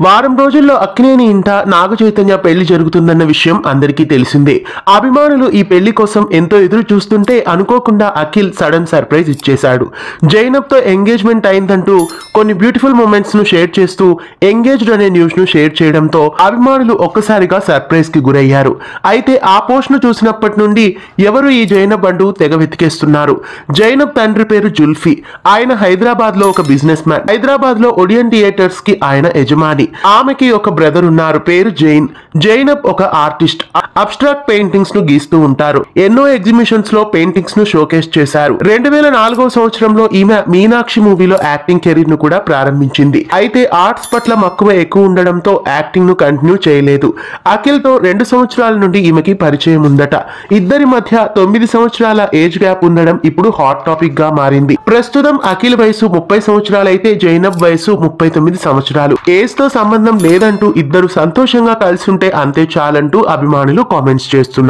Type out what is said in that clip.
వారం రోజుల్లో అక్కినేని ఇంట నాగ చైతన్య పెళ్లి జరుగుతుందన్న విషయం అందరికీ తెలిసిందే. అభిమానులు ఈ పెళ్లి కోసం ఎంతో ఎదురు చూస్తుంటే అనుకోకుండా అఖిల్ సడన్ సర్ప్రైజ్ ఇచ్చేశాడు. జైనబ్ తో ఎంగేజ్మెంట్ అయిందంటూ కొన్ని బ్యూటిఫుల్ మూమెంట్స్ ను షేర్ చేస్తూ ఎంగేజ్డ్ అనే న్యూస్ ను షేర్ చేయడంతో అభిమానులు ఒక్కసారిగా సర్ప్రైజ్ కి గురయ్యారు. అయితే ఆ పోస్ట్ ను చూసినప్పటి నుండి ఎవరు ఈ జైనబ్ అంటూ తెగ వెతికేస్తున్నారు. జైనబ్ తండ్రి పేరు జుల్ఫీ. ఆయన హైదరాబాద్ లో ఒక బిజినెస్ మ్యాన్. హైదరాబాద్ లో ఒడియన్ థియేటర్స్ కి ఆయన యజమాని. ఆమెకి ఒక బ్రదర్ ఉన్నారు, పేరు జైన్. జైనబ్ ఒక ఆర్టిస్ట్. అబ్స్ట్రాక్ట్ పెయింటింగ్స్ ను గీస్తూ ఉంటారు. ఎన్నో ఎగ్జిబిషన్స్ లో పెయింటింగ్స్ ను షోకేస్ చేశారు. 2004వ సంవత్సరంలో ఈమె మీనాక్షి మూవీలో యాక్టింగ్ కెరీర్ ను కూడా ప్రారంభించింది. అయితే ఆర్ట్స్ పట్ల మక్కువ ఎక్కువ ఉండడంతో యాక్టింగ్ ను కంటిన్యూ చేయలేదు. అఖిల్ తో 2 సంవత్సరాల నుండి ఈమెకి పరిచయం ఉందట. ఇద్దరి మధ్య 9 సంవత్సరాల ఏజ్ గ్యాప్ ఉండడం ఇప్పుడు హాట్ టాపిక్ గా మారింది. ప్రస్తుతం అఖిల్ వయసు 30 సంవత్సరాలైతే జైనబ్ వయసు 39 సంవత్సరాలు. ఏజ్ తో సంబంధం లేదంటూ ఇద్దరు సంతోషంగా కలిసి ఉంటే అంతే చాలంటూ అభిమానులు కామెంట్స్ చేస్తున్నారు.